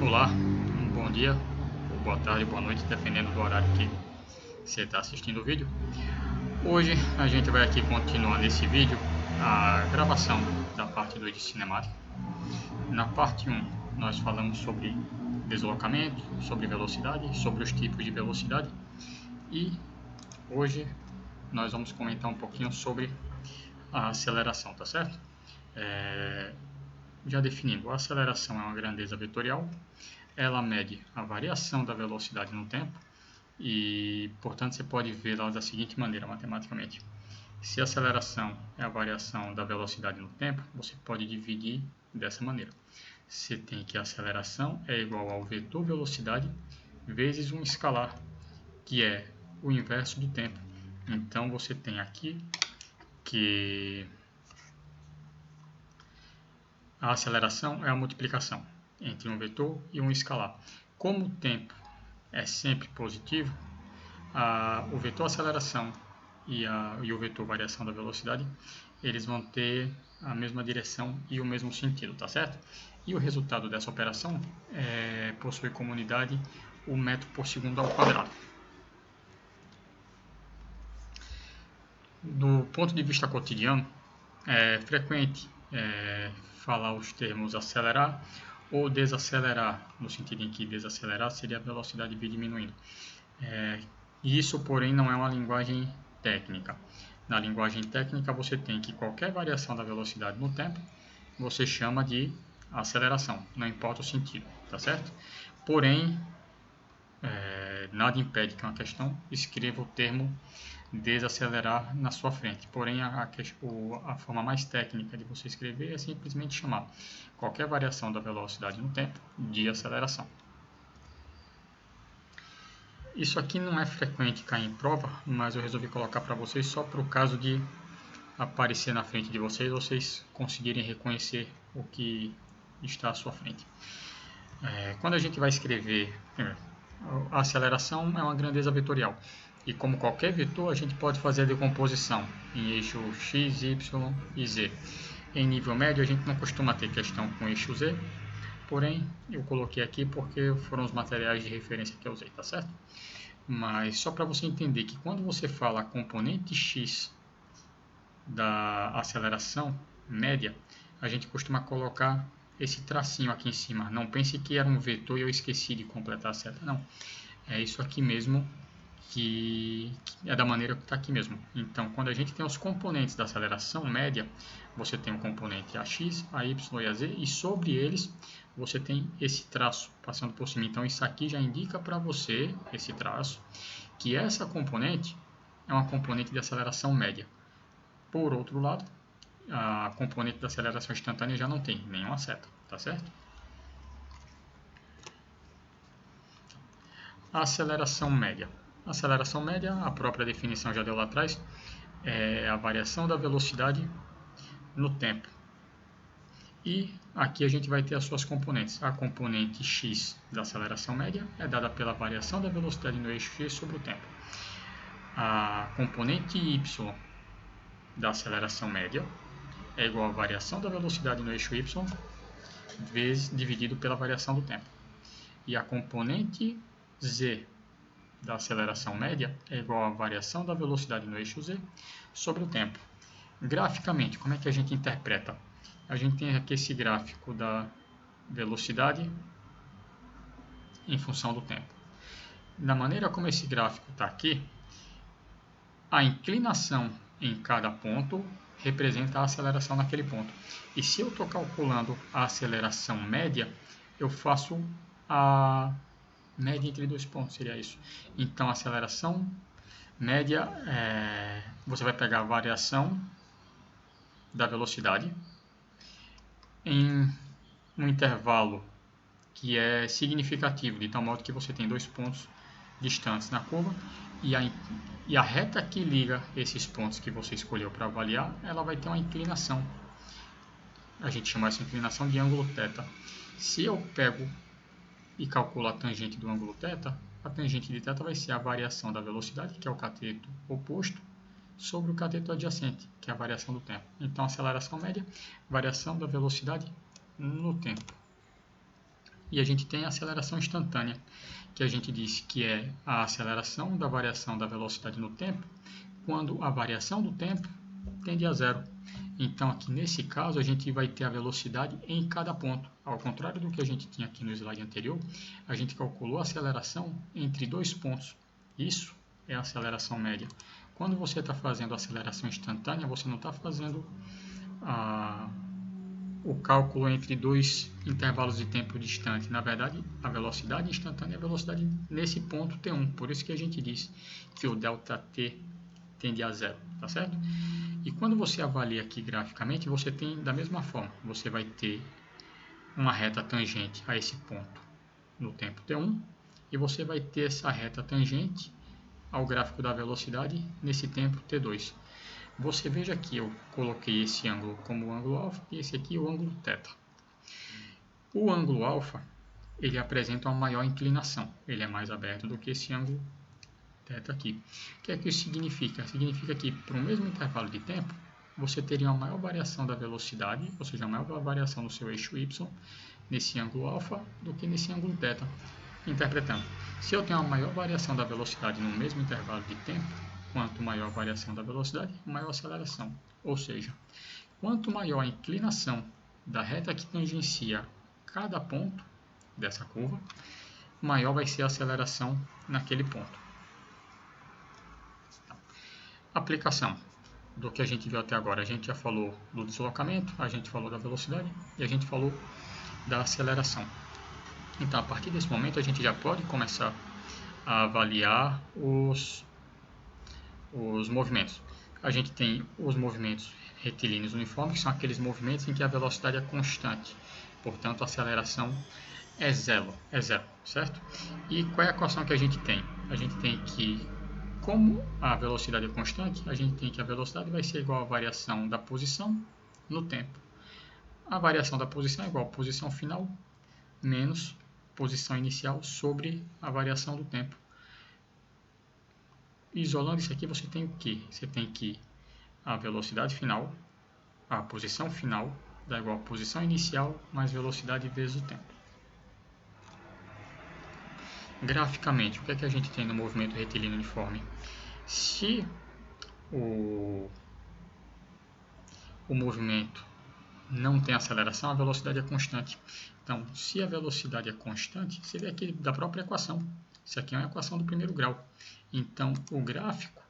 Olá, um bom dia, ou boa tarde, boa noite, dependendo do horário que você está assistindo o vídeo. Hoje a gente vai aqui continuar nesse vídeo a gravação da parte 2 de cinemática. Na parte 1 nós falamos sobre deslocamento, sobre velocidade, sobre os tipos de velocidade e hoje nós vamos comentar um pouquinho sobre a aceleração, tá certo? Já definindo, a aceleração é uma grandeza vetorial. Ela mede a variação da velocidade no tempo e, portanto, você pode vê-la da seguinte maneira matematicamente. Se a aceleração é a variação da velocidade no tempo, você pode dividir dessa maneira. Você tem que a aceleração é igual ao vetor velocidade vezes um escalar, que é o inverso do tempo. Então, você tem aqui que a aceleração é a multiplicação entre um vetor e um escalar. Como o tempo é sempre positivo, o vetor aceleração e o vetor variação da velocidade, eles vão ter a mesma direção e o mesmo sentido, tá certo? E o resultado dessa operação possui como unidade o metro por segundo ao quadrado. Do ponto de vista cotidiano, é frequente falar os termos acelerar ou desacelerar, no sentido em que desacelerar seria a velocidade vir diminuindo. Isso, porém, não é uma linguagem técnica. Na linguagem técnica, você tem que qualquer variação da velocidade no tempo, você chama de aceleração, não importa o sentido, tá certo? Porém, nada impede que uma questão escreva o termo desacelerar na sua frente. Porém, a forma mais técnica de você escrever é simplesmente chamar qualquer variação da velocidade no tempo de aceleração. Isso aqui não é frequente cair em prova, mas eu resolvi colocar para vocês só para o caso de aparecer na frente de vocês conseguirem reconhecer o que está à sua frente. Quando a gente vai escrever, a aceleração é uma grandeza vetorial. E como qualquer vetor, a gente pode fazer a decomposição em eixo x, y e z. Em nível médio, a gente não costuma ter questão com eixo z, porém, eu coloquei aqui porque foram os materiais de referência que eu usei, tá certo? Mas só para você entender que quando você fala a componente x da aceleração média, a gente costuma colocar esse tracinho aqui em cima. Não pense que era um vetor e eu esqueci de completar a seta, não. É isso aqui mesmo, que é da maneira que está aqui mesmo. Então, quando a gente tem os componentes da aceleração média, você tem o componente ax, ay e az, e sobre eles você tem esse traço passando por cima. Então, isso aqui já indica para você, esse traço, que essa componente é uma componente de aceleração média. Por outro lado, a componente da aceleração instantânea já não tem nenhuma seta, tá certo? A aceleração média. A aceleração média, a própria definição já deu lá atrás, é a variação da velocidade no tempo. E aqui a gente vai ter as suas componentes. A componente x da aceleração média é dada pela variação da velocidade no eixo x sobre o tempo. A componente y da aceleração média é igual à variação da velocidade no eixo y dividido pela variação do tempo. E a componente z da aceleração média é igual à variação da velocidade no eixo z sobre o tempo. Graficamente, como é que a gente interpreta? A gente tem aqui esse gráfico da velocidade em função do tempo. Da maneira como esse gráfico está aqui, a inclinação em cada ponto representa a aceleração naquele ponto. E se eu estou calculando a aceleração média, eu faço a média entre dois pontos, seria isso. Então, a aceleração média, você vai pegar a variação da velocidade em um intervalo que é significativo, de tal modo que você tem dois pontos distantes na curva, e a reta que liga esses pontos que você escolheu para avaliar, ela vai ter uma inclinação. A gente chama essa inclinação de ângulo θ. Se eu pego e calculo a tangente do ângulo θ, a tangente de θ vai ser a variação da velocidade, que é o cateto oposto, sobre o cateto adjacente, que é a variação do tempo. Então, aceleração média, variação da velocidade no tempo. e a gente tem a aceleração instantânea, que a gente disse que é a aceleração da variação da velocidade no tempo, quando a variação do tempo tende a zero. Então, aqui nesse caso, a gente vai ter a velocidade em cada ponto. Ao contrário do que a gente tinha aqui no slide anterior, a gente calculou a aceleração entre dois pontos. Isso é a aceleração média. Quando você está fazendo a aceleração instantânea, você não está fazendo o cálculo entre dois intervalos de tempo distantes. Na verdade, a velocidade instantânea é a velocidade nesse ponto T1. Por isso que a gente diz que o ΔT tende a zero, tá certo? E quando você avalia aqui graficamente, você tem da mesma forma. Você vai ter uma reta tangente a esse ponto no tempo T1 e você vai ter essa reta tangente ao gráfico da velocidade nesse tempo T2. Você veja que eu coloquei esse ângulo como o ângulo alfa e esse aqui o ângulo θ. O ângulo alfa, ele apresenta uma maior inclinação, ele é mais aberto do que esse ângulo θ aqui. O que é que isso significa? Significa que para o mesmo intervalo de tempo, você teria uma maior variação da velocidade, ou seja, uma maior variação no seu eixo y, nesse ângulo alfa, do que nesse ângulo θ. Interpretando, se eu tenho uma maior variação da velocidade no mesmo intervalo de tempo, quanto maior a variação da velocidade, maior a aceleração. Ou seja, quanto maior a inclinação da reta que tangencia cada ponto dessa curva, maior vai ser a aceleração naquele ponto. Aplicação do que a gente viu até agora. A gente já falou do deslocamento, a gente falou da velocidade e a gente falou da aceleração. Então, a partir desse momento, a gente já pode começar a avaliar os movimentos. A gente tem os movimentos retilíneos uniformes, que são aqueles movimentos em que a velocidade é constante. Portanto, a aceleração é zero, certo? E qual é a equação que a gente tem? A gente tem que, como a velocidade é constante, a gente tem que a velocidade vai ser igual à variação da posição no tempo. A variação da posição é igual à posição final menos posição inicial sobre a variação do tempo. Isolando isso aqui, você tem o quê? Você tem que a velocidade final, a posição final, dá igual a posição inicial mais velocidade vezes o tempo. Graficamente, o que é que a gente tem no movimento retilíneo uniforme? Se o movimento não tem aceleração, a velocidade é constante. Então, se a velocidade é constante, você vê aqui da própria equação. Isso aqui é uma equação do primeiro grau. Então, o gráfico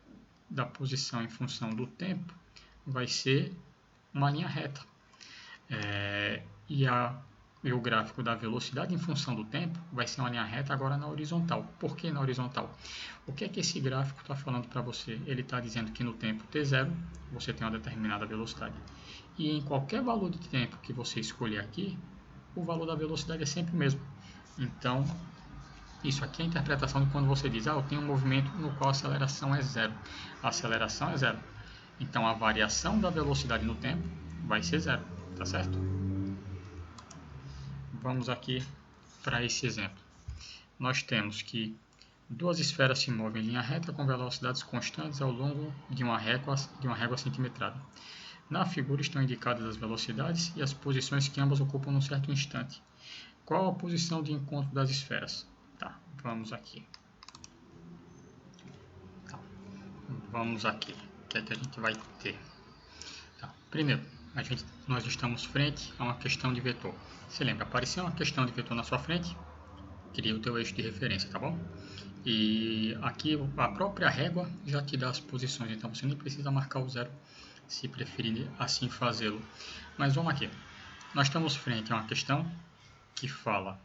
da posição em função do tempo vai ser uma linha reta. E o gráfico da velocidade em função do tempo vai ser uma linha reta agora na horizontal. Por que na horizontal? O que é que esse gráfico está falando para você? Ele está dizendo que no tempo t0 você tem uma determinada velocidade. E em qualquer valor de tempo que você escolher aqui, o valor da velocidade é sempre o mesmo. Então, isso aqui é a interpretação de quando você diz, eu tenho um movimento no qual a aceleração é zero. A aceleração é zero. Então, a variação da velocidade no tempo vai ser zero, tá certo? Vamos aqui para esse exemplo. Nós temos que duas esferas se movem em linha reta com velocidades constantes ao longo de uma régua centimetrada. Na figura estão indicadas as velocidades e as posições que ambas ocupam num certo instante. Qual a posição de encontro das esferas? Tá, vamos aqui. Vamos aqui. O que é que a gente vai ter? Tá, primeiro, nós estamos frente a uma questão de vetor. Você lembra, apareceu uma questão de vetor na sua frente, cria o teu eixo de referência, tá bom? E aqui a própria régua já te dá as posições, então você nem precisa marcar o zero, se preferir assim fazê-lo. Mas vamos aqui. Nós estamos frente a uma questão que fala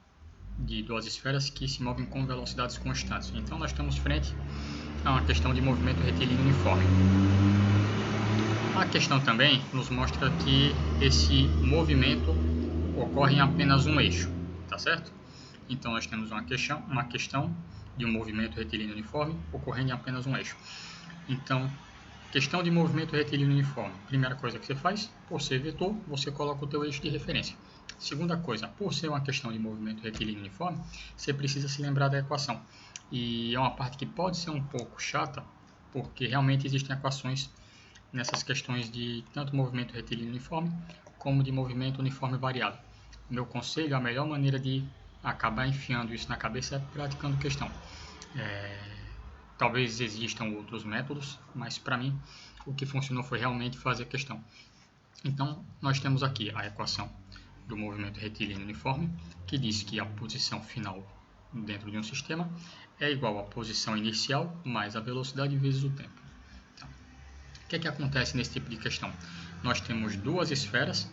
de duas esferas que se movem com velocidades constantes. Então nós estamos frente a uma questão de movimento retilíneo uniforme. A questão também nos mostra que esse movimento ocorre em apenas um eixo, tá certo? Então nós temos uma questão de um movimento retilíneo uniforme ocorrendo em apenas um eixo. Então, questão de movimento retilíneo uniforme. Primeira coisa que você faz, por ser vetor, você coloca o teu eixo de referência. Segunda coisa, por ser uma questão de movimento retilíneo uniforme, você precisa se lembrar da equação. E é uma parte que pode ser um pouco chata, porque realmente existem equações nessas questões de tanto movimento retilíneo uniforme, como de movimento uniforme variado. Meu conselho, a melhor maneira de acabar enfiando isso na cabeça é praticando questão. Talvez existam outros métodos, mas para mim o que funcionou foi realmente fazer questão. Então, nós temos aqui a equação do movimento retilíneo uniforme, que diz que a posição final dentro de um sistema é igual à posição inicial mais a velocidade vezes o tempo. Então, o que acontece nesse tipo de questão? Nós temos duas esferas,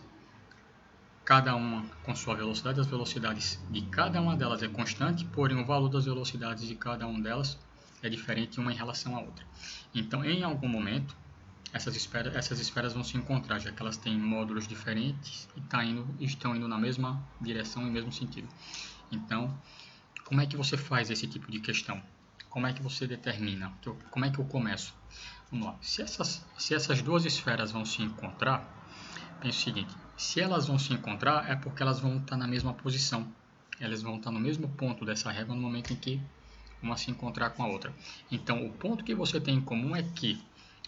cada uma com sua velocidade. As velocidades de cada uma delas é constante, porém o valor das velocidades de cada uma delas é diferente uma em relação à outra. Então, em algum momento, essas esferas vão se encontrar, já que elas têm módulos diferentes e estão indo na mesma direção e no mesmo sentido. Então, como é que você faz esse tipo de questão? Como é que você determina? Como é que eu começo? Vamos lá. Se essas duas esferas vão se encontrar, pense o seguinte: se elas vão se encontrar, é porque elas vão estar na mesma posição. Elas vão estar no mesmo ponto dessa régua no momento em que uma se encontrar com a outra. Então, o ponto que você tem em comum é que,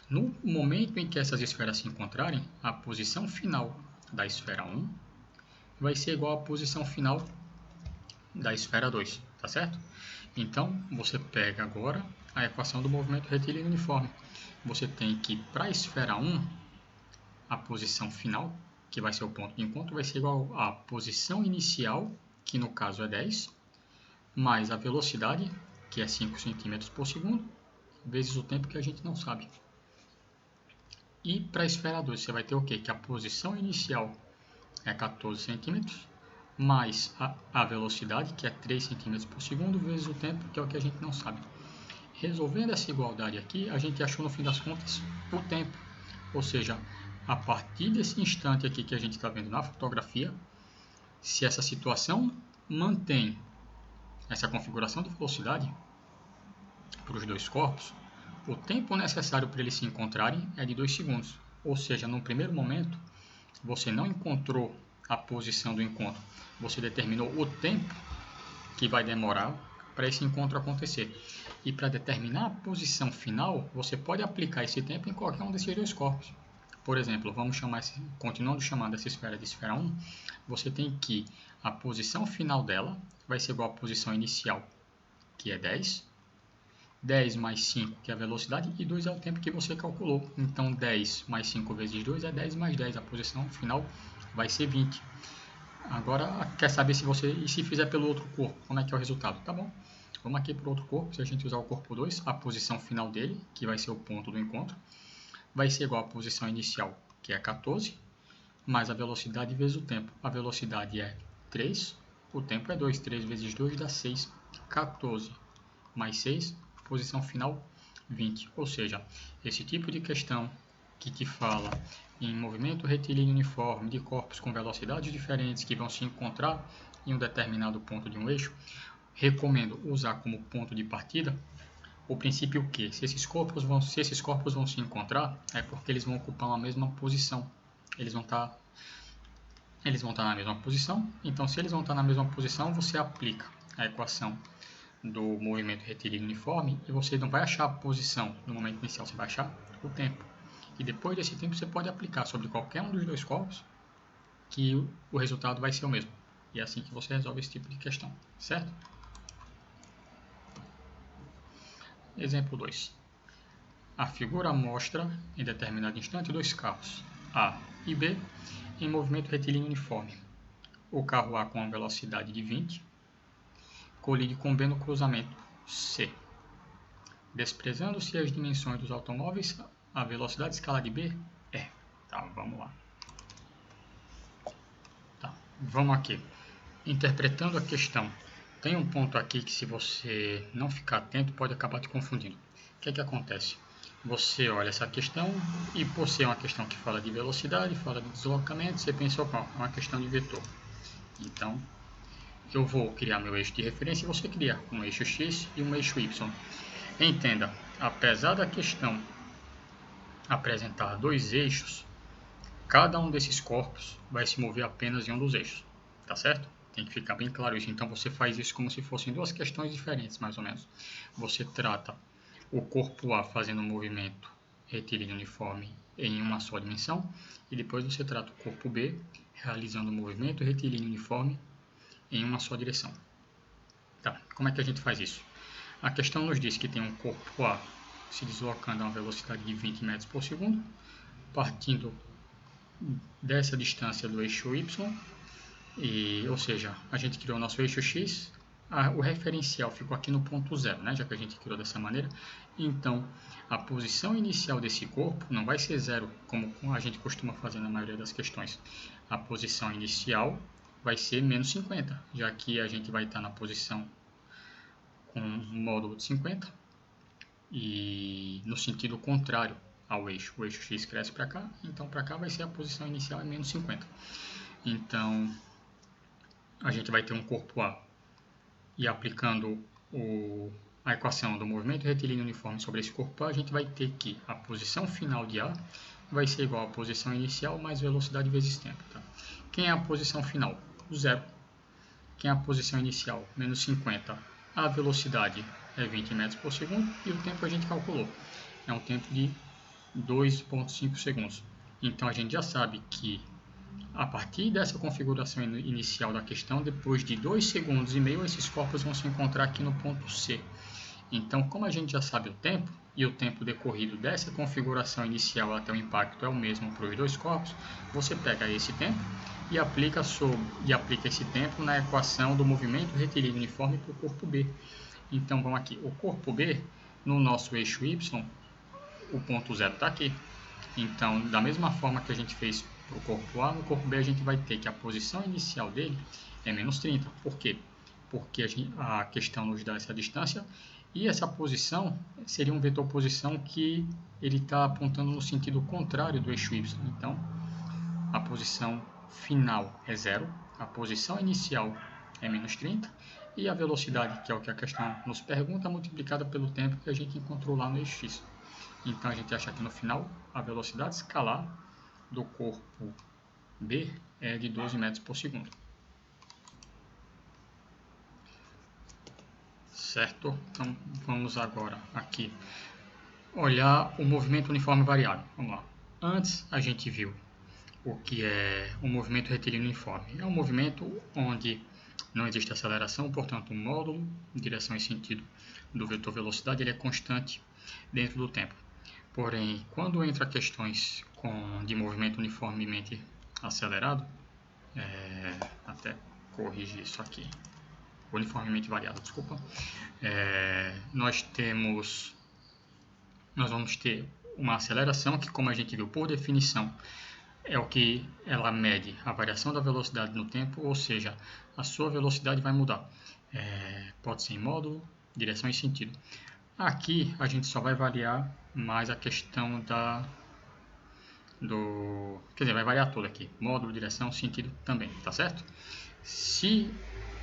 no momento em que essas esferas se encontrarem, a posição final da esfera 1 vai ser igual à posição final da esfera 2, tá certo? Então, você pega agora a equação do movimento retilíneo uniforme. Você tem que, para a esfera 1, a posição final, que vai ser o ponto de encontro, vai ser igual à posição inicial, que no caso é 10, mais a velocidade, que é 5 cm por segundo, vezes o tempo que a gente não sabe. E para a esfera 2, você vai ter o quê? Que a posição inicial é 14 centímetros, mais a velocidade, que é 3 centímetros por segundo, vezes o tempo, que é o que a gente não sabe. Resolvendo essa igualdade aqui, a gente achou no fim das contas o tempo. Ou seja, a partir desse instante aqui que a gente está vendo na fotografia, se essa situação mantém essa configuração de velocidade para os dois corpos, o tempo necessário para eles se encontrarem é de 2 segundos. Ou seja, no primeiro momento, você não encontrou a posição do encontro, você determinou o tempo que vai demorar para esse encontro acontecer. E para determinar a posição final, você pode aplicar esse tempo em qualquer um desses dois corpos. Por exemplo, continuando chamando essa esfera de esfera 1, você tem que a posição final dela vai ser igual à posição inicial, que é 10. 10 mais 5, que é a velocidade, e 2 é o tempo que você calculou. Então, 10 mais 5 vezes 2 é 10 mais 10. A posição final vai ser 20. Agora, quer saber e se fizer pelo outro corpo, como é que é o resultado? Tá bom. Vamos aqui para o outro corpo. Se a gente usar o corpo 2, a posição final dele, que vai ser o ponto do encontro, vai ser igual à posição inicial, que é 14, mais a velocidade vezes o tempo. A velocidade é 3, o tempo é 2. 3 vezes 2 dá 6. 14 mais 6, posição final 20. Ou seja, esse tipo de questão que te fala em movimento retilíneo uniforme de corpos com velocidades diferentes que vão se encontrar em um determinado ponto de um eixo, recomendo usar como ponto de partida o princípio que, se esses corpos vão se encontrar, é porque eles vão ocupar uma mesma posição. Eles vão estar na mesma posição. Então, se eles vão estar na mesma posição, você aplica a equação do movimento retilíneo uniforme e você não vai achar a posição no momento inicial, você vai achar o tempo. E depois desse tempo você pode aplicar sobre qualquer um dos dois corpos que o resultado vai ser o mesmo. E é assim que você resolve esse tipo de questão, certo? Exemplo 2. A figura mostra, em determinado instante, dois carros, A e B, em movimento retilíneo uniforme. O carro A com uma velocidade de 20 colide com B no cruzamento C. Desprezando-se as dimensões dos automóveis, a velocidade escala de B é. Tá, vamos lá. Tá, vamos aqui. Interpretando a questão, tem um ponto aqui que, se você não ficar atento, pode acabar te confundindo. O que acontece? Você olha essa questão e, por ser uma questão que fala de velocidade, fala de deslocamento, você pensa, opa, é uma questão de vetor. Então, eu vou criar meu eixo de referência e você cria um eixo X e um eixo Y. Entenda, apesar da questão apresentar dois eixos, cada um desses corpos vai se mover apenas em um dos eixos, tá certo? Tem que ficar bem claro isso. Então você faz isso como se fossem duas questões diferentes, mais ou menos. Você trata o corpo A fazendo um movimento retilíneo uniforme em uma só dimensão, e depois você trata o corpo B realizando um movimento retilíneo uniforme em uma só direção. Tá, como é que a gente faz isso? A questão nos diz que tem um corpo A se deslocando a uma velocidade de 20 metros por segundo, partindo dessa distância do eixo Y, ou seja, a gente criou o nosso eixo X, o referencial ficou aqui no ponto zero, né, já que a gente criou dessa maneira. Então, a posição inicial desse corpo não vai ser zero, como a gente costuma fazer na maioria das questões. A posição inicial vai ser menos 50, já que a gente vai estar na posição com um módulo de 50 e no sentido contrário ao eixo. O eixo X cresce para cá, então para cá vai ser a posição inicial é menos 50. Então, a gente vai ter um corpo A e aplicando a equação do movimento retilíneo uniforme sobre esse corpo A, a gente vai ter que a posição final de A vai ser igual à posição inicial mais velocidade vezes tempo. Tá? Quem é a posição final? O zero. Quem é a posição inicial? Menos 50. A velocidade é 20 metros por segundo e o tempo a gente calculou. É um tempo de 2,5 segundos. Então, a gente já sabe que a partir dessa configuração inicial da questão, depois de 2,5 segundos, esses corpos vão se encontrar aqui no ponto C. Então, como a gente já sabe o tempo, e o tempo decorrido dessa configuração inicial até o impacto é o mesmo para os dois corpos, você pega esse tempo e aplica esse tempo na equação do movimento retilíneo uniforme para o corpo B. Então, vamos aqui. O corpo B, no nosso eixo Y, o ponto zero está aqui. Então, da mesma forma que a gente fez para o corpo A, no corpo B a gente vai ter que a posição inicial dele é menos 30. Por quê? Porque a questão nos dá essa distância e essa posição seria um vetor posição que ele está apontando no sentido contrário do eixo Y. Então, a posição final é zero, a posição inicial é menos 30 e a velocidade, que é o que a questão nos pergunta, multiplicada pelo tempo que a gente encontrou lá no eixo X. Então, a gente acha que no final a velocidade escalar do corpo B é de 12 metros por segundo. Certo? Então, vamos agora aqui olhar o movimento uniforme variável. Vamos lá. Antes, a gente viu o que é o movimento retilíneo uniforme. É um movimento onde não existe aceleração, portanto, o módulo, direção e sentido do vetor velocidade ele é constante dentro do tempo. Porém, quando entra questões de movimento uniformemente acelerado, até corrigir isso aqui, uniformemente variado, desculpa, nós vamos ter uma aceleração que, como a gente viu por definição, é o que ela mede a variação da velocidade no tempo, ou seja, a sua velocidade vai mudar. Pode ser em módulo, direção e sentido. Aqui a gente só vai variar mais a questão quer dizer, vai variar tudo aqui, módulo, direção, sentido também, tá certo? Se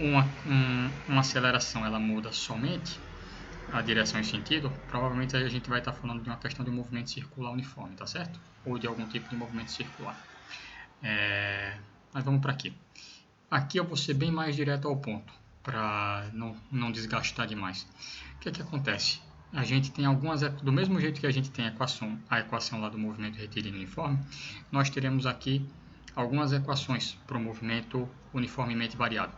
uma aceleração ela muda somente a direção e sentido, provavelmente a gente vai estar falando de uma questão de movimento circular uniforme, tá certo? Ou de algum tipo de movimento circular. Mas vamos para aqui. Aqui eu vou ser bem mais direto ao ponto, para não desgastar demais. O que é que acontece? A gente tem do mesmo jeito que a gente tem a equação lá do movimento retilíneo uniforme, nós teremos aqui algumas equações para o movimento uniformemente variado.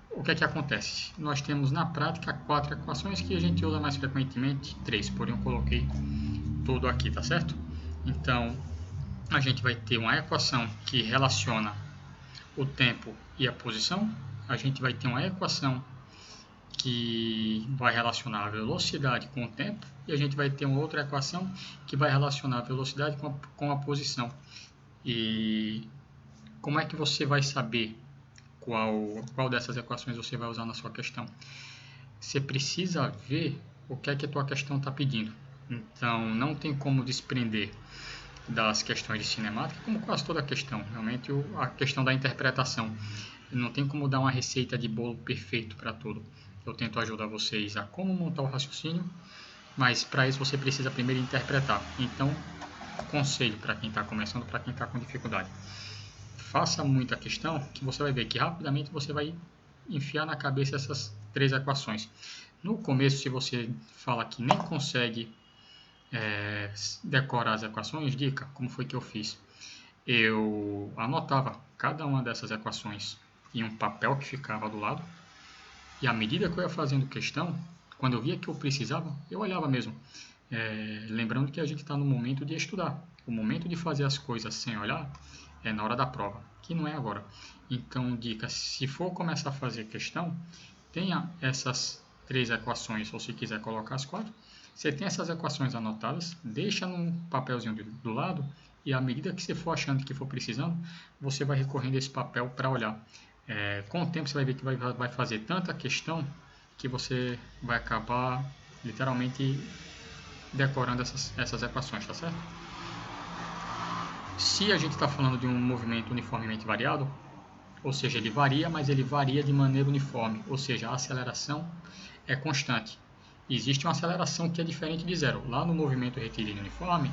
O que é que acontece? Nós temos na prática 4 equações que a gente usa mais frequentemente, 3, porém eu coloquei tudo aqui, tá certo? Então, a gente vai ter uma equação que relaciona o tempo e a posição, a gente vai ter uma equação que vai relacionar a velocidade com o tempo, e a gente vai ter uma outra equação que vai relacionar a velocidade com a posição. E como é que você vai saber qual dessas equações você vai usar na sua questão? Você precisa ver o que é que a tua questão está pedindo. Então, não tem como desprender das questões de cinemática, como quase toda questão. Realmente, a questão da interpretação. Não tem como dar uma receita de bolo perfeito para tudo. Eu tento ajudar vocês a como montar o raciocínio, mas para isso você precisa primeiro interpretar. Então, conselho para quem está começando, para quem está com dificuldade. Faça muita questão, que você vai ver que rapidamente você vai enfiar na cabeça essas 3 equações. No começo, se você fala que nem consegue decorar as equações, dica, como foi que eu fiz? Eu anotava cada uma dessas equações em um papel que ficava do lado, E à medida que eu ia fazendo questão, quando eu via que eu precisava, eu olhava mesmo. Lembrando que a gente está no momento de estudar. O momento de fazer as coisas sem olhar é na hora da prova, que não é agora. Então, dica, se for começar a fazer questão, tenha essas 3 equações, ou se quiser colocar as 4, você tem essas equações anotadas, deixa num papelzinho do lado, e à medida que você for achando que for precisando, você vai recorrendo a esse papel para olhar. Com o tempo você vai ver que vai fazer tanta questão que você vai acabar literalmente decorando essas equações, tá certo? Se a gente está falando de um movimento uniformemente variado, ou seja, ele varia, mas ele varia de maneira uniforme, ou seja, a aceleração é constante. Existe uma aceleração que é diferente de zero. Lá no movimento retilíneo uniforme,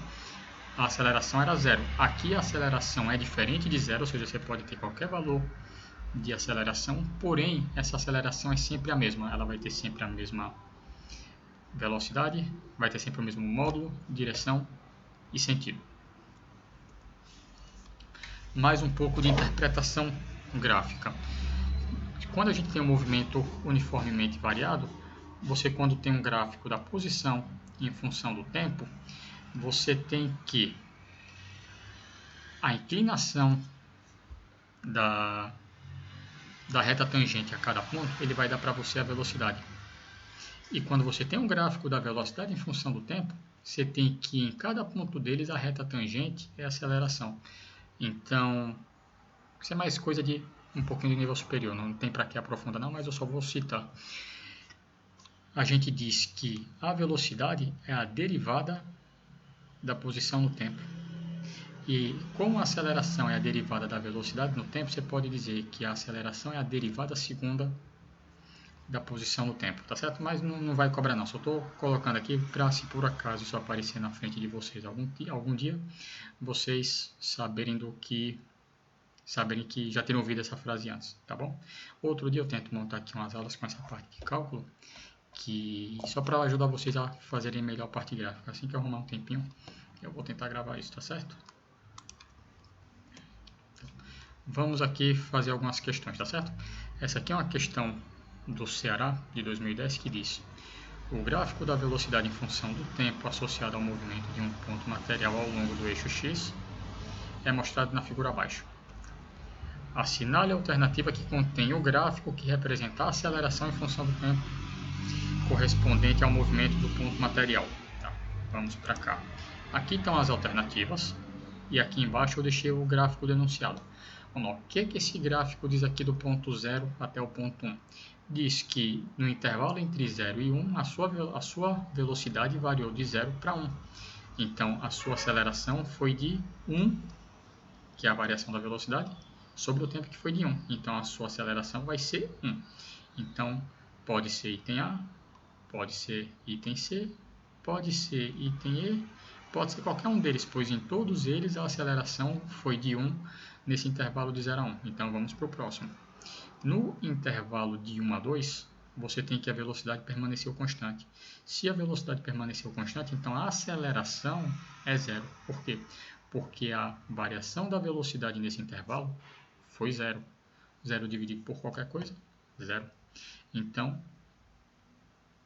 a aceleração era zero. Aqui a aceleração é diferente de zero, ou seja, você pode ter qualquer valor de aceleração, porém essa aceleração é sempre a mesma. Ela vai ter sempre a mesma velocidade, vai ter sempre o mesmo módulo, direção e sentido. Mais um pouco de interpretação gráfica. Quando a gente tem um movimento uniformemente variado, você, quando tem um gráfico da posição em função do tempo, você tem que a inclinação da reta tangente a cada ponto, ele vai dar para você a velocidade. E quando você tem um gráfico da velocidade em função do tempo, você tem que em cada ponto deles a reta tangente é a aceleração. Então, isso é mais coisa de um pouquinho de nível superior, não tem para que aprofundar não, mas eu só vou citar. A gente diz que a velocidade é a derivada da posição no tempo. E como a aceleração é a derivada da velocidade no tempo, você pode dizer que a aceleração é a derivada segunda da posição no tempo, tá certo? Mas não vai cobrar não, só estou colocando aqui para, se por acaso isso aparecer na frente de vocês algum dia, vocês saberem que já terem ouvido essa frase antes, tá bom? Outro dia eu tento montar aqui umas aulas com essa parte de cálculo, só para ajudar vocês a fazerem melhor a parte gráfica. Assim que eu arrumar um tempinho, eu vou tentar gravar isso, tá certo? Vamos aqui fazer algumas questões, tá certo? Essa aqui é uma questão do Ceará, de 2010, que diz: o gráfico da velocidade em função do tempo associado ao movimento de um ponto material ao longo do eixo X é mostrado na figura abaixo. Assinale a alternativa que contém o gráfico que representa a aceleração em função do tempo correspondente ao movimento do ponto material. Tá, vamos para cá. Aqui estão as alternativas e aqui embaixo eu deixei o gráfico denunciado. O que esse gráfico diz aqui do ponto 0 até o ponto 1? Diz que no intervalo entre 0 e 1, a sua velocidade variou de 0 para 1. Então, a sua aceleração foi de 1, que é a variação da velocidade, sobre o tempo que foi de 1. Então, a sua aceleração vai ser 1. Então, pode ser item A, pode ser item C, pode ser item E, pode ser qualquer um deles, pois em todos eles a aceleração foi de 1 nesse intervalo de 0 a 1. Então, vamos para o próximo. No intervalo de 1 a 2, você tem que a velocidade permaneceu constante. Se a velocidade permaneceu constante, então a aceleração é 0. Por quê? Porque a variação da velocidade nesse intervalo foi 0. 0 dividido por qualquer coisa, 0. Então,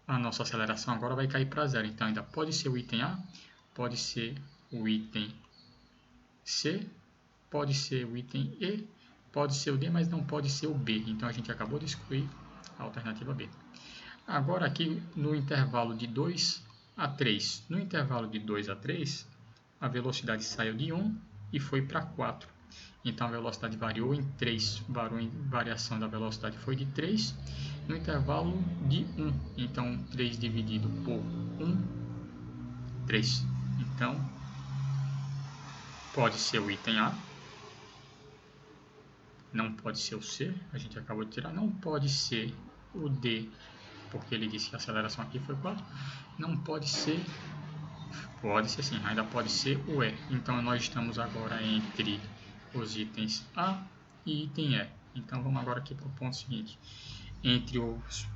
a nossa aceleração agora vai cair para 0. Então, ainda pode ser o item A, pode ser o item C, pode ser o item E, pode ser o D, mas não pode ser o B. Então, a gente acabou de excluir a alternativa B. Agora, aqui no intervalo de 2 a 3. No intervalo de 2 a 3, a velocidade saiu de 1 e foi para 4. Então, a velocidade variou em 3. Variação da velocidade foi de 3 no intervalo de 1. Então, 3 dividido por 1, 3. Então, pode ser o item A. Não pode ser o C, a gente acabou de tirar. Não pode ser o D, porque ele disse que a aceleração aqui foi 4. Não pode ser sim, ainda pode ser o E. Então, nós estamos agora entre os itens A e item E. Então, vamos agora aqui para o ponto seguinte. Entre os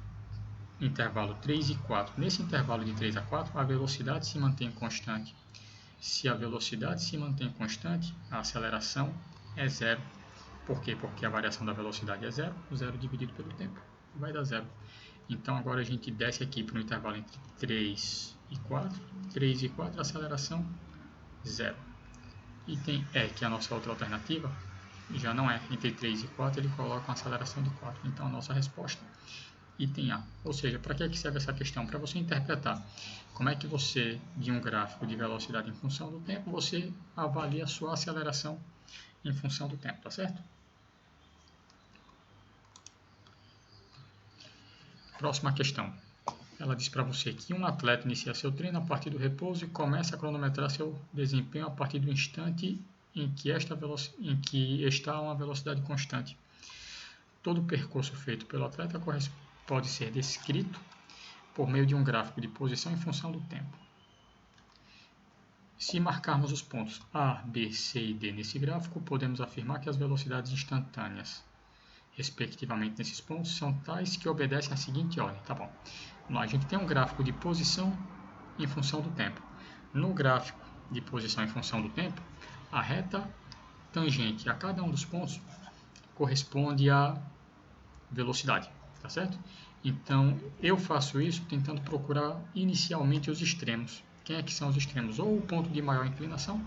intervalo 3 e 4. Nesse intervalo de 3 a 4, a velocidade se mantém constante. Se a velocidade se mantém constante, a aceleração é 0. Por quê? Porque a variação da velocidade é 0. 0 dividido pelo tempo vai dar 0. Então agora a gente desce aqui para o intervalo entre 3 e 4. 3 e 4, aceleração 0. Item E, que é a nossa outra alternativa, já não é. Entre 3 e 4 ele coloca uma aceleração de 4. Então a nossa resposta, item A. Ou seja, para que serve essa questão? Para você interpretar como é que você, de um gráfico de velocidade em função do tempo, você avalia a sua aceleração em função do tempo, tá certo? Próxima questão. Ela diz para você que um atleta inicia seu treino a partir do repouso e começa a cronometrar seu desempenho a partir do instante em que está a uma velocidade constante. Todo o percurso feito pelo atleta pode ser descrito por meio de um gráfico de posição em função do tempo. Se marcarmos os pontos A, B, C e D nesse gráfico, podemos afirmar que as velocidades instantâneas, respectivamente nesses pontos, são tais que obedecem à seguinte ordem. Tá bom. A gente tem um gráfico de posição em função do tempo. No gráfico de posição em função do tempo, a reta tangente a cada um dos pontos corresponde à velocidade, tá certo? Então, eu faço isso tentando procurar inicialmente os extremos. Quem é que são os extremos? Ou o ponto de maior inclinação,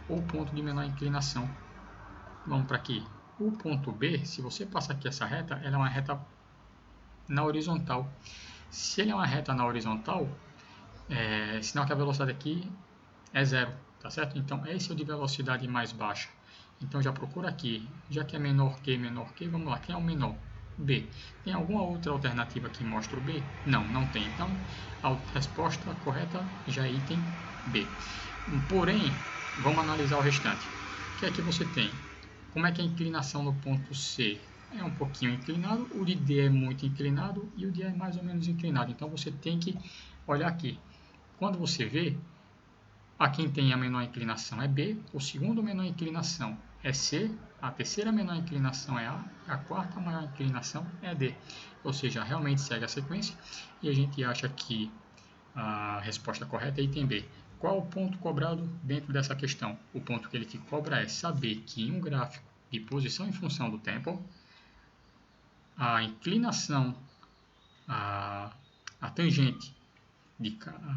ou o ponto de menor inclinação. Vamos para aqui. O ponto B, se você passar aqui essa reta, ela é uma reta na horizontal. Se ele é uma reta na horizontal, sinal que a velocidade aqui é 0, tá certo? Então, esse é o de velocidade mais baixa. Então, já procura aqui, já que é menor que, vamos lá, quem é o menor? B. Tem alguma outra alternativa que mostra o B? Não, não tem. Então, a resposta correta já é item B. Porém, vamos analisar o restante. O que é que você tem? Como é que é a inclinação no ponto C? É um pouquinho inclinado, o de D é muito inclinado e o de E é mais ou menos inclinado. Então, você tem que olhar aqui. Quando você vê, a quem tem a menor inclinação é B, o segundo menor inclinação é C, a terceira menor inclinação é a quarta maior inclinação é D. Ou seja, realmente segue a sequência e a gente acha que a resposta correta é item B. Qual o ponto cobrado dentro dessa questão? O ponto que ele te cobra é saber que em um gráfico de posição em função do tempo, a inclinação, a tangente,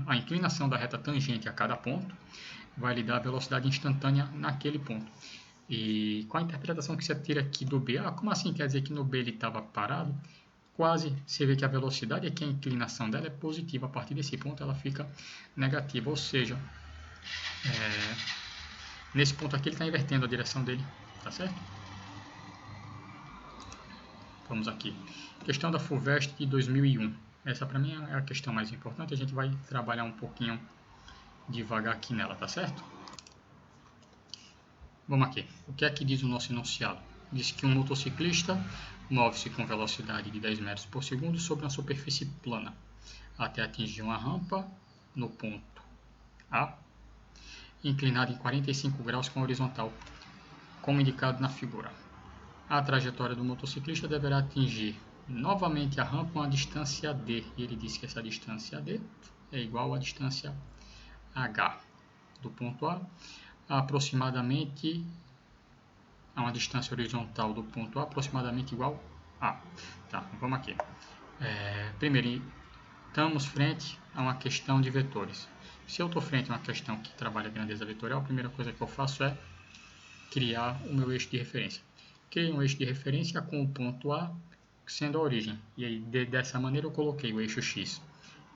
a inclinação da reta tangente a cada ponto vai lhe dar a velocidade instantânea naquele ponto. E com a interpretação que você tira aqui do B, como assim quer dizer que no B ele estava parado? Quase, você vê que a velocidade aqui, a inclinação dela é positiva, a partir desse ponto ela fica negativa, ou seja, nesse ponto aqui ele está invertendo a direção dele, tá certo? Vamos aqui, questão da FUVEST de 2001, essa para mim é a questão mais importante, a gente vai trabalhar um pouquinho devagar aqui nela, tá certo? Vamos aqui, o que é que diz o nosso enunciado? Diz que um motociclista move-se com velocidade de 10 metros por segundo sobre uma superfície plana, até atingir uma rampa no ponto A, inclinada em 45 graus com a horizontal, como indicado na figura. A trajetória do motociclista deverá atingir novamente a rampa a uma distância D, e ele diz que essa distância D é igual à distância H do ponto A, aproximadamente a uma distância horizontal do ponto A, aproximadamente igual a. Tá, vamos aqui. Primeiro, estamos frente a uma questão de vetores. Se eu estou frente a uma questão que trabalha a grandeza vetorial, a primeira coisa que eu faço é criar o meu eixo de referência. Criei um eixo de referência com o ponto A sendo a origem. E aí, dessa maneira, eu coloquei o eixo X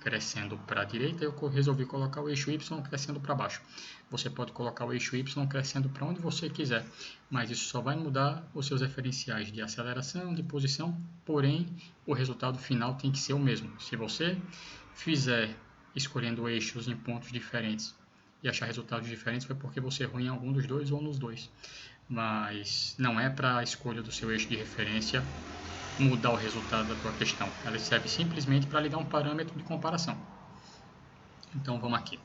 crescendo para a direita, eu resolvi colocar o eixo Y crescendo para baixo. Você pode colocar o eixo Y crescendo para onde você quiser, mas isso só vai mudar os seus referenciais de aceleração, de posição, porém o resultado final tem que ser o mesmo. Se você fizer escolhendo eixos em pontos diferentes e achar resultados diferentes, foi porque você errou em algum dos dois ou nos dois. Mas não é para a escolha do seu eixo de referência mudar o resultado da tua questão. Ela serve simplesmente para lhe dar um parâmetro de comparação. Então vamos aqui.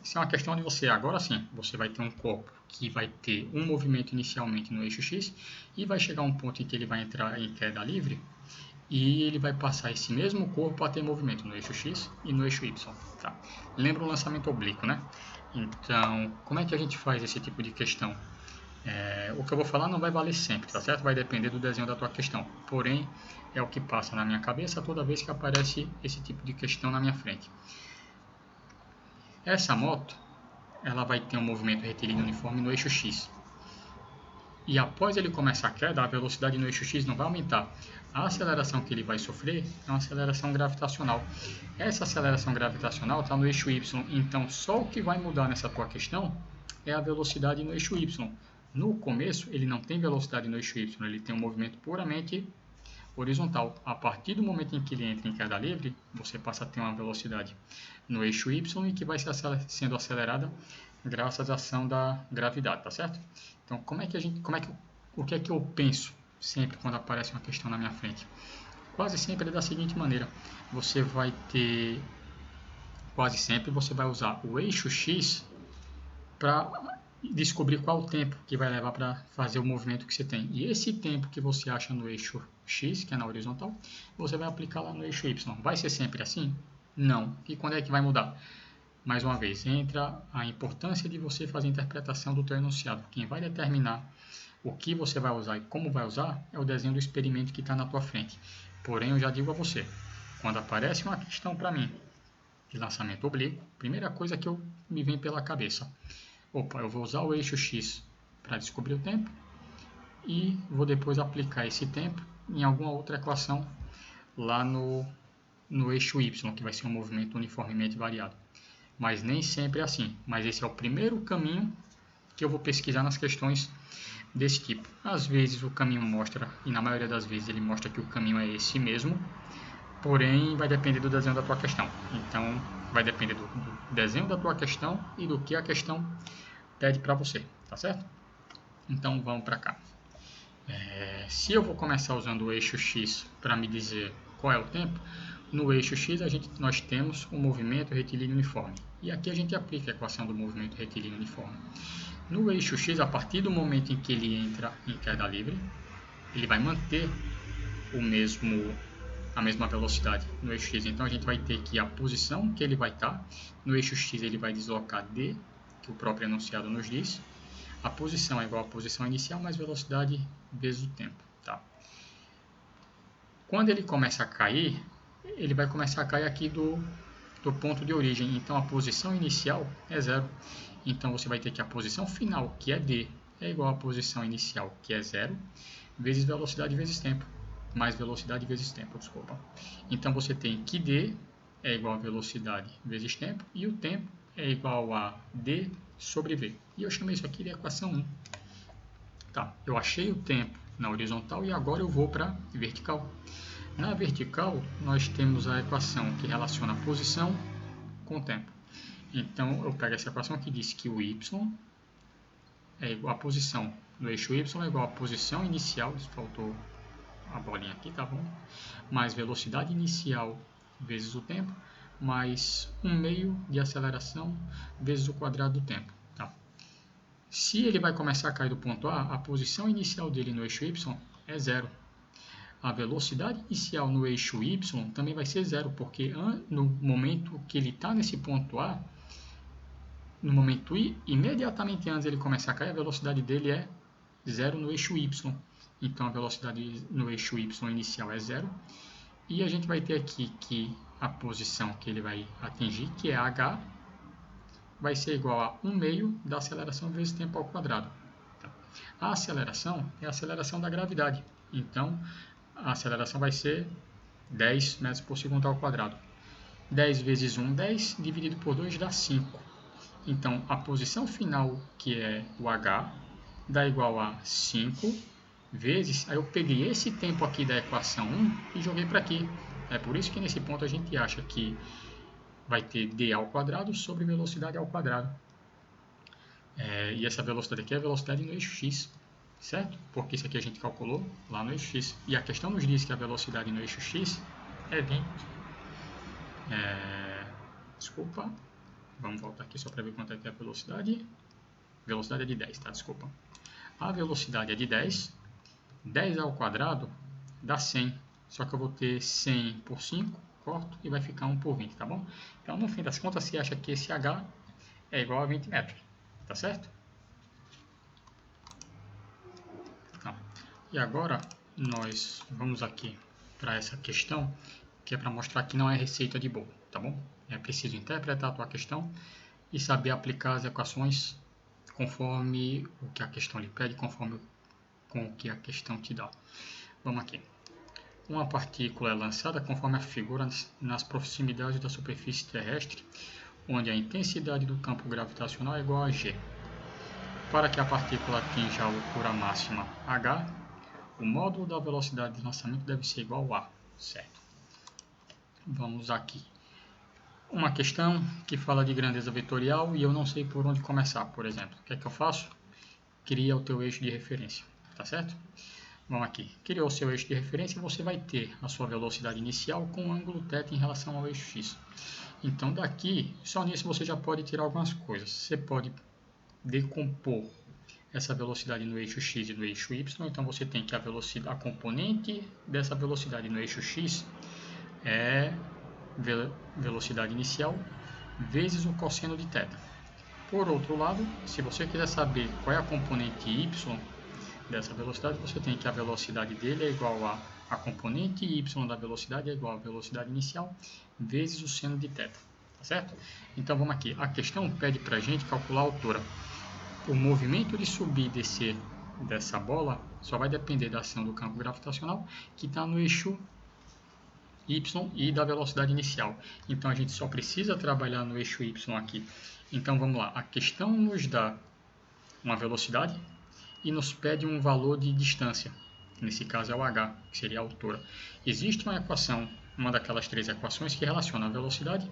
Isso é uma questão onde você, agora sim, você vai ter um corpo que vai ter um movimento inicialmente no eixo X e vai chegar a um ponto em que ele vai entrar em queda livre e ele vai passar esse mesmo corpo a ter movimento no eixo X e no eixo Y. Tá? Lembra o lançamento oblíquo, né? Então, como é que a gente faz esse tipo de questão? O que eu vou falar não vai valer sempre, tá certo? Vai depender do desenho da tua questão. Porém, é o que passa na minha cabeça toda vez que aparece esse tipo de questão na minha frente. Essa moto, ela vai ter um movimento retilíneo uniforme no eixo X. E após ele começar a queda, a velocidade no eixo X não vai aumentar. A aceleração que ele vai sofrer é uma aceleração gravitacional. Essa aceleração gravitacional está no eixo Y. Então, só o que vai mudar nessa tua questão é a velocidade no eixo Y. No começo, ele não tem velocidade no eixo Y, ele tem um movimento puramente horizontal. A partir do momento em que ele entra em queda livre, você passa a ter uma velocidade no eixo Y e que vai sendo acelerada graças à ação da gravidade, tá certo? Então, o que é que eu penso sempre quando aparece uma questão na minha frente? Quase sempre é da seguinte maneira: quase sempre você vai usar o eixo X para descobrir qual o tempo que vai levar para fazer o movimento que você tem. E esse tempo que você acha no eixo X, que é na horizontal, você vai aplicar lá no eixo Y. Vai ser sempre assim? Não. E quando é que vai mudar? Mais uma vez, entra a importância de você fazer a interpretação do teu enunciado. Quem vai determinar o que você vai usar e como vai usar é o desenho do experimento que está na tua frente. Porém, eu já digo a você, quando aparece uma questão para mim de lançamento oblíquo, primeira coisa que me vem pela cabeça: opa, eu vou usar o eixo X para descobrir o tempo e vou depois aplicar esse tempo em alguma outra equação lá no eixo Y, que vai ser um movimento uniformemente variado. Mas nem sempre é assim. Mas esse é o primeiro caminho que eu vou pesquisar nas questões desse tipo. Às vezes o caminho mostra, e na maioria das vezes ele mostra que o caminho é esse mesmo, porém vai depender do desenho da tua questão. Então vai depender do desenho da tua questão e do que a questão pede para você, tá certo? Então vamos para cá. Se eu vou começar usando o eixo X para me dizer qual é o tempo, no eixo X nós temos o movimento retilíneo uniforme. E aqui a gente aplica a equação do movimento retilíneo uniforme. No eixo X, a partir do momento em que ele entra em queda livre, ele vai manter a mesma velocidade no eixo X. Então a gente vai ter que a posição que ele vai estar, no eixo X ele vai deslocar D, que o próprio enunciado nos diz. A posição é igual à posição inicial mais velocidade vezes o tempo. Tá? Quando ele começa a cair, ele vai começar a cair aqui do ponto de origem. Então a posição inicial é zero. Então você vai ter que a posição final, que é D, é igual à posição inicial, que é zero, vezes velocidade vezes tempo. Mais velocidade vezes tempo, desculpa. Então você tem que D é igual a velocidade vezes tempo e o tempo é igual a D sobre V. E eu chamei isso aqui de equação 1. Tá, eu achei o tempo na horizontal e agora eu vou para a vertical. Na vertical, nós temos a equação que relaciona a posição com o tempo. Então, eu pego essa equação que diz que o y é igual a posição no eixo y é igual a posição inicial, faltou a bolinha aqui, tá bom? Mais velocidade inicial vezes o tempo, mais 1/2 de aceleração vezes o quadrado do tempo. Tá? Se ele vai começar a cair do ponto A, a posição inicial dele no eixo y é zero. A velocidade inicial no eixo y também vai ser zero, porque no momento que ele está nesse ponto A, no momento I, imediatamente antes ele começar a cair, a velocidade dele é zero no eixo y. Então a velocidade no eixo y inicial é zero. E a gente vai ter aqui que a posição que ele vai atingir, que é h, vai ser igual a 1/2 da aceleração vezes tempo ao quadrado. A aceleração é a aceleração da gravidade. Então a aceleração vai ser 10 metros por segundo ao quadrado. 10 vezes 1, 10, dividido por 2 dá 5. Então, a posição final, que é o h, dá igual a 5 vezes... Aí eu peguei esse tempo aqui da equação 1 e joguei para aqui. É por isso que nesse ponto a gente acha que vai ter d ao quadrado sobre velocidade ao quadrado. E essa velocidade aqui é a velocidade no eixo x. Certo? Porque isso aqui a gente calculou lá no eixo x. E a questão nos diz que a velocidade no eixo x é 20. Desculpa. Vamos voltar aqui só para ver quanto é que é a velocidade. Velocidade é de 10, tá? Desculpa. A velocidade é de 10. 10 ao quadrado dá 100. Só que eu vou ter 100 por 5, corto, e vai ficar 1 por 20, tá bom? Então, no fim das contas, você acha que esse h é igual a 20 metros. Tá certo? E agora nós vamos aqui para essa questão, que é para mostrar que não é receita de bolo, tá bom? É preciso interpretar a tua questão e saber aplicar as equações conforme o que a questão lhe pede, conforme com o que a questão te dá. Vamos aqui. Uma partícula é lançada conforme a figura nas proximidades da superfície terrestre, onde a intensidade do campo gravitacional é igual a G. Para que a partícula atinja a altura máxima h, o módulo da velocidade de lançamento deve ser igual a, certo? Vamos aqui. Uma questão que fala de grandeza vetorial e eu não sei por onde começar, por exemplo. O que é que eu faço? Cria o teu eixo de referência, tá certo? Vamos aqui. Criou o seu eixo de referência, você vai ter a sua velocidade inicial com o ângulo θ em relação ao eixo x. Então daqui, só nisso você já pode tirar algumas coisas. Você pode decompor essa velocidade no eixo x e no eixo y, então você tem que a componente dessa velocidade no eixo x é velocidade inicial vezes o cosseno de θ. Por outro lado, se você quiser saber qual é a componente y dessa velocidade, você tem que a velocidade dele é igual a componente y da velocidade é igual a velocidade inicial vezes o seno de θ, tá certo? Então vamos aqui, a questão pede para a gente calcular a altura. O movimento de subir e descer dessa bola só vai depender da ação do campo gravitacional que está no eixo y e da velocidade inicial. Então a gente só precisa trabalhar no eixo y aqui. Então vamos lá, a questão nos dá uma velocidade e nos pede um valor de distância, nesse caso é o h, que seria a altura. Existe uma equação, uma daquelas três equações que relaciona a velocidade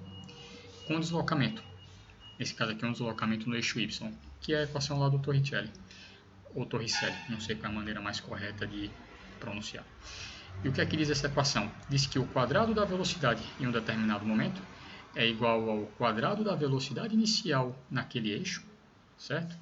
com o deslocamento. Nesse caso aqui é um deslocamento no eixo y, que é a equação lá do Torricelli, ou Torricelli, não sei qual é a maneira mais correta de pronunciar. E o que é que diz essa equação? Diz que o quadrado da velocidade em um determinado momento é igual ao quadrado da velocidade inicial naquele eixo, certo?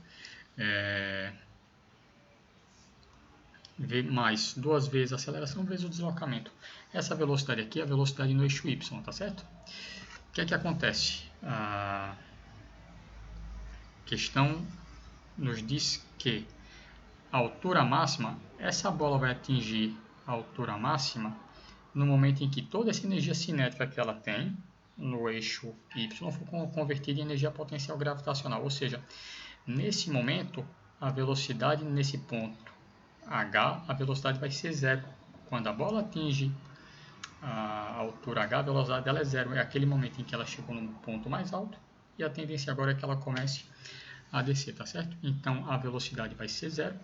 Mais duas vezes a aceleração vezes o deslocamento. Essa velocidade aqui é a velocidade no eixo y, tá certo? O que é que acontece? A questão nos diz que a altura máxima, essa bola vai atingir a altura máxima no momento em que toda essa energia cinética que ela tem no eixo y for convertida em energia potencial gravitacional, ou seja, nesse momento a velocidade nesse ponto h, a velocidade vai ser zero. Quando a bola atinge a altura h, a velocidade dela é zero, é aquele momento em que ela chegou no ponto mais alto e a tendência agora é que ela comece a descer, tá certo? Então a velocidade vai ser zero,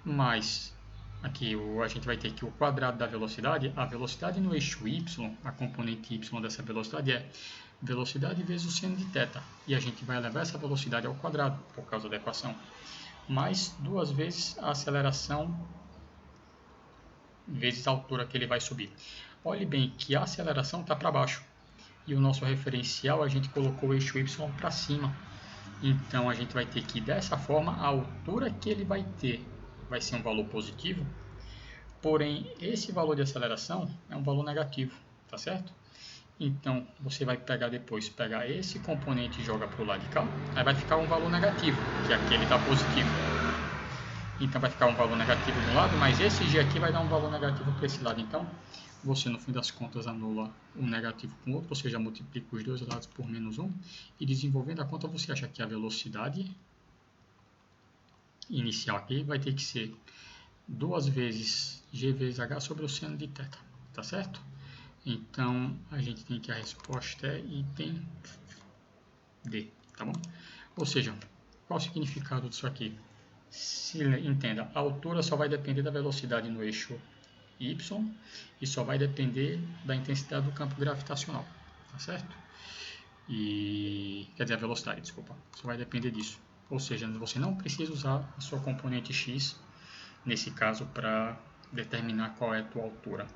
mas aqui a gente vai ter que o quadrado da velocidade, a velocidade no eixo y, a componente y dessa velocidade é velocidade vezes o seno de θ, e a gente vai elevar essa velocidade ao quadrado, por causa da equação, mais duas vezes a aceleração vezes a altura que ele vai subir. Olhe bem que a aceleração está para baixo, e o nosso referencial a gente colocou o eixo y para cima. Então a gente vai ter que, dessa forma, a altura que ele vai ter vai ser um valor positivo, porém esse valor de aceleração é um valor negativo, tá certo? Então você vai pegar esse componente e joga para o lado de cá, aí vai ficar um valor negativo, que aqui ele está positivo. Então vai ficar um valor negativo de um lado, mas esse g aqui vai dar um valor negativo para esse lado. Então você, no fim das contas, anula um negativo com o outro, ou seja, multiplica os dois lados por menos 1, e desenvolvendo a conta você acha que a velocidade inicial aqui vai ter que ser 2 vezes g vezes h sobre o seno de θ, tá certo? Então a gente tem que a resposta é item D, tá bom? Ou seja, qual o significado disso aqui? Entenda, a altura só vai depender da velocidade no eixo y e só vai depender da intensidade do campo gravitacional, tá certo? Quer dizer, a velocidade, desculpa, só vai depender disso. Ou seja, você não precisa usar a sua componente x, nesse caso, para determinar qual é a tua altura.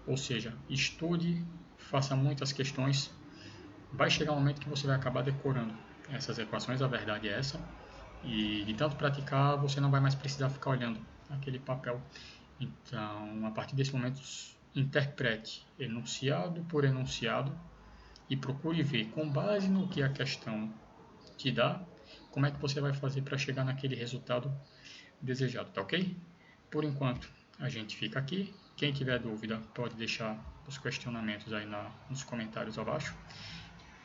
Ou seja, estude, faça muitas questões, vai chegar um momento que você vai acabar decorando essas equações, a verdade é essa, e de tanto praticar, você não vai mais precisar ficar olhando aquele papel. Então, a partir desse momento, interprete enunciado por enunciado e procure ver, com base no que a questão te dá, como é que você vai fazer para chegar naquele resultado desejado, tá ok? por enquanto a gente fica aqui. Quem tiver dúvida pode deixar os questionamentos aí nos comentários abaixo.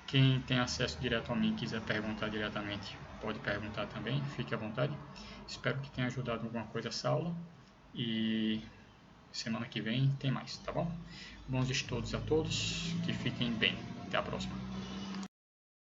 Quem tem acesso direto a mim e quiser perguntar diretamente, pode perguntar também, fique à vontade. Espero que tenha ajudado alguma coisa essa aula e semana que vem tem mais, tá bom? Bons estudos a todos, que fiquem bem. Até a próxima.